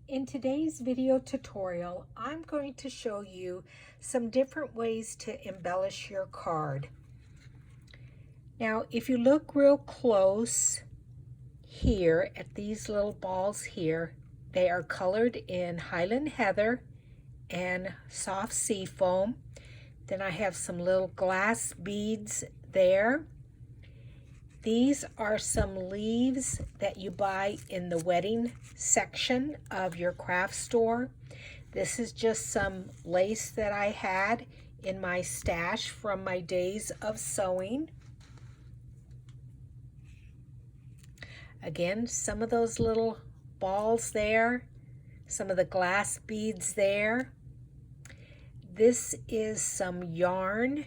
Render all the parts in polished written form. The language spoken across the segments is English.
In today's video tutorial, I'm going to show you some different ways to embellish your card. Now, if you look real close here at these little balls here, they are colored in Highland Heather and soft sea foam. Then I have some little glass beads there. These are some leaves that you buy in the wedding section of your craft store. This is just some lace that I had in my stash from my days of sewing. Again, some of those little balls there, some of the glass beads there. This is some yarn.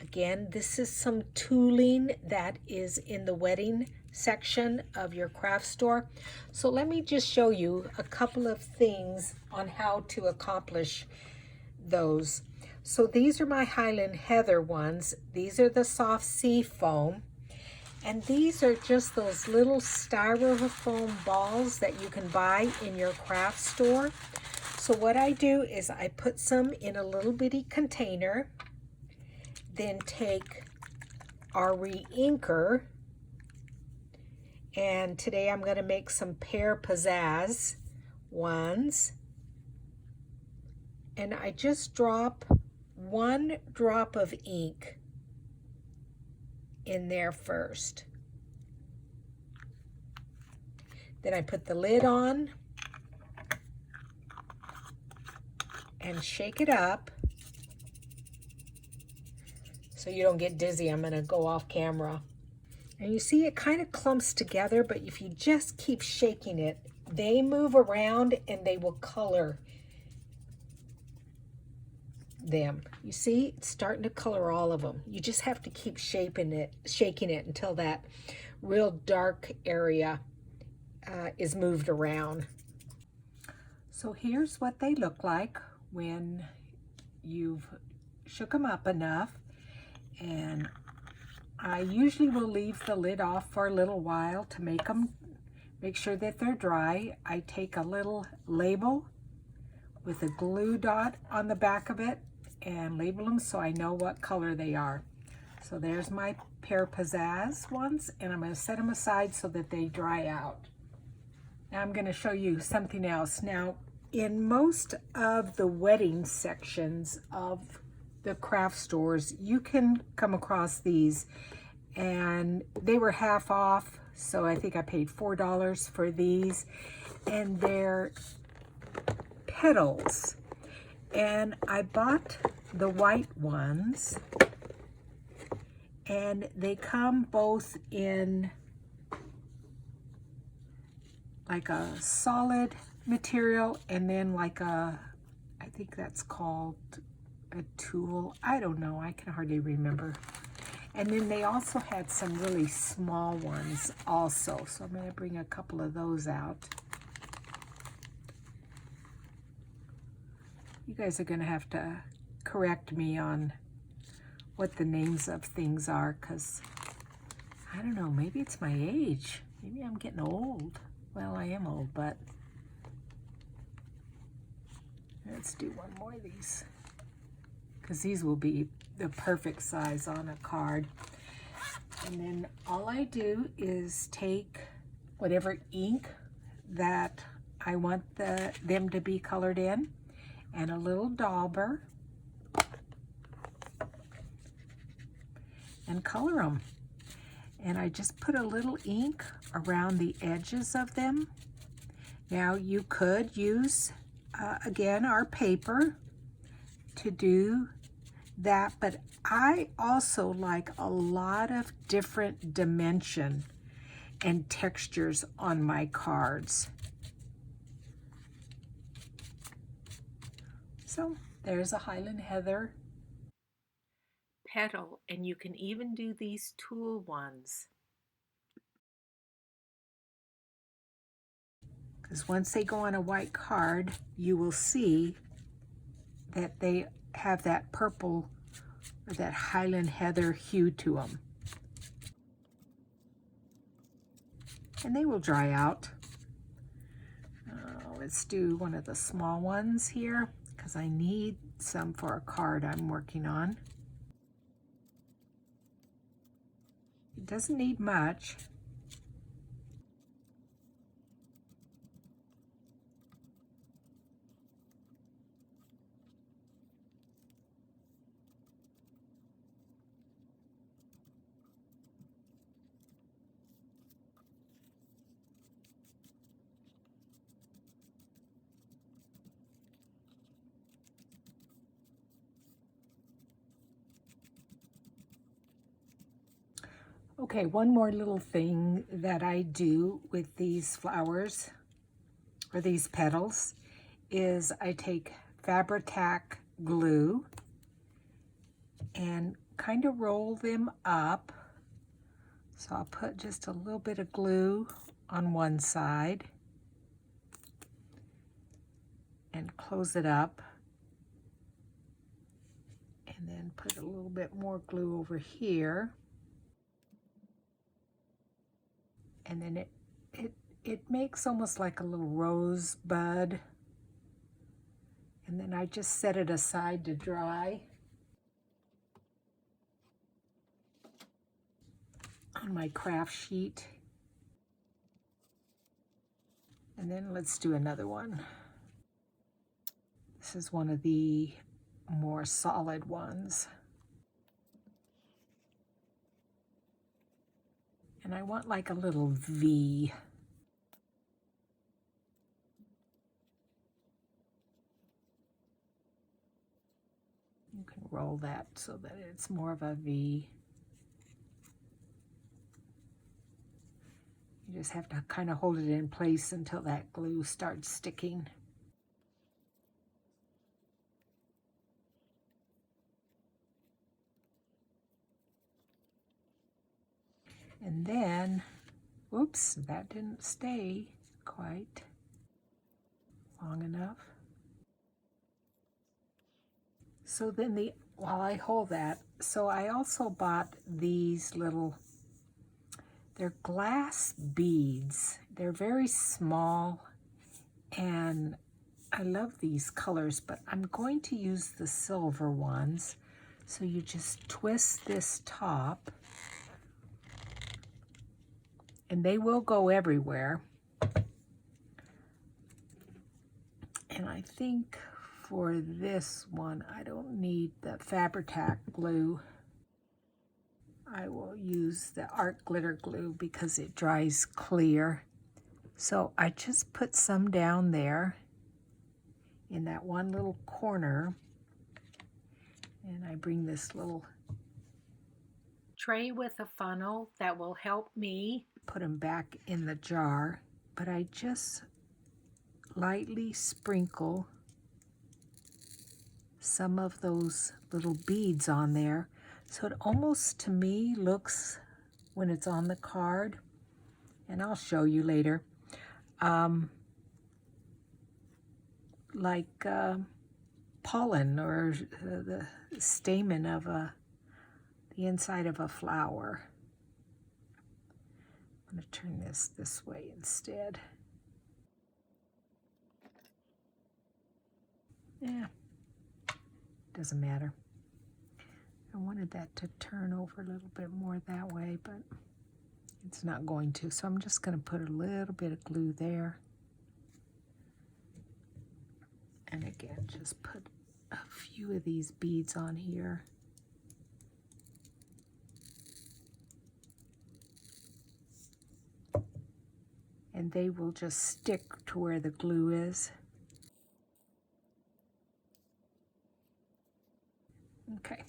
Again, this is some tooling that is in the wedding section of your craft store. So let me just show you a couple of things on how to accomplish those. So these are my Highland Heather ones. These are the soft sea foam. And these are just those little styrofoam balls that you can buy in your craft store. So what I do is I put some in a little bitty container, then take our re-inker, and today I'm going to make some pear pizzazz ones, and I just drop 1 drop of ink in there first. Then I put the lid on and shake it up so you don't get dizzy. I'm going to go off camera. And you see it kind of clumps together, but if you just keep shaking it, they move around and they will color them. You see, it's starting to color all of them. You just have to keep shaking it until that real dark area is moved around. So here's what they look like when you've shook them up enough. And I usually will leave the lid off for a little while to make sure that they're dry. I take a little label with a glue dot on the back of it and label them so I know what color they are. So there's my pear pizzazz ones, and I'm going to set them aside so that they dry out. Now I'm going to show you something else. Now, in most of the wedding sections of the craft stores, you can come across these, and they were half off, so I think I paid $4 for these, and they're petals. And I bought the white ones, and they come both in like a solid material and then like I think that's called a tool. I don't know, I can hardly remember. And then they also had some really small ones also, so I'm going to bring a couple of those out. You guys are going to have to correct me on what the names of things are, because I don't know, maybe it's my age. Maybe I'm getting old. Well, I am old, but let's do one more of these, because these will be the perfect size on a card. And then all I do is take whatever ink that I want them to be colored in, and a little dauber, and color them. And I just put a little ink around the edges of them. Now you could use, again, our paper to do that, but I also like a lot of different dimension and textures on my cards. So there's a Highland Heather petal, and you can even do these tool ones, because once they go on a white card, you will see that they have that purple or that Highland Heather hue to them. And they will dry out. let's do one of the small ones here because I need some for a card I'm working on. It doesn't need much. Okay, one more little thing that I do with these flowers or these petals is I take Fabri-Tac glue and kind of roll them up. So I'll put just a little bit of glue on one side and close it up, and then put a little bit more glue over here. And then it makes almost like a little rose bud. And then I just set it aside to dry on my craft sheet. And then let's do another one. This is one of the more solid ones. And I want like a little V. You can roll that so that it's more of a V. You just have to kind of hold it in place until that glue starts sticking. And then, whoops, that didn't stay quite long enough. So then while I hold that, so I also bought these little, they're glass beads. They're very small and I love these colors, but I'm going to use the silver ones. So you just twist this top and they will go everywhere. And I think for this one, I don't need the Fabri-Tac glue. I will use the art glitter glue because it dries clear. So I just put some down there in that one little corner. And I bring this little tray with a funnel that will help me put them back in the jar. But I just lightly sprinkle some of those little beads on there. So it almost, to me, looks, when it's on the card, and I'll show you later, like pollen or the stamen of the inside of a flower. I'm going to turn this way instead. Yeah, doesn't matter. I wanted that to turn over a little bit more that way, but it's not going to. So I'm just going to put a little bit of glue there. And again, just put a few of these beads on here. And they will just stick to where the glue is. Okay,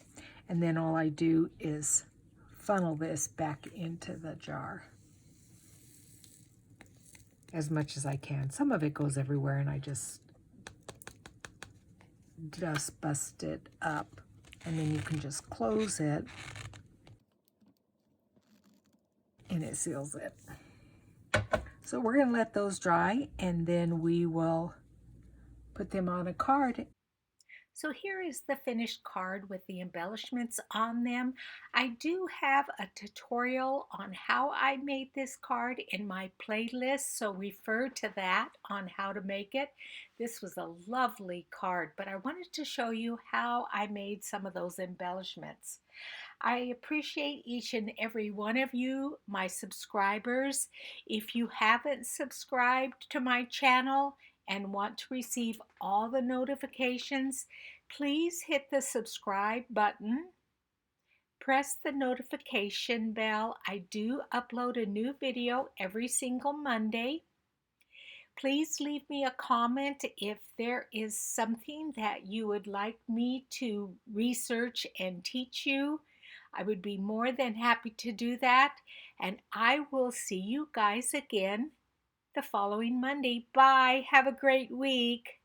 and then all I do is funnel this back into the jar as much as I can. Some of it goes everywhere and I just bust it up, and then you can just close it and it seals it. So we're going to let those dry and then we will put them on a card. So here is the finished card with the embellishments on them. I do have a tutorial on how I made this card in my playlist, so refer to that on how to make it. This was a lovely card, but I wanted to show you how I made some of those embellishments. I appreciate each and every one of you, my subscribers. If you haven't subscribed to my channel and want to receive all the notifications, please hit the subscribe button. Press the notification bell. I do upload a new video every single Monday. Please leave me a comment if there is something that you would like me to research and teach you. I would be more than happy to do that. And I will see you guys again the following Monday. Bye. Have a great week.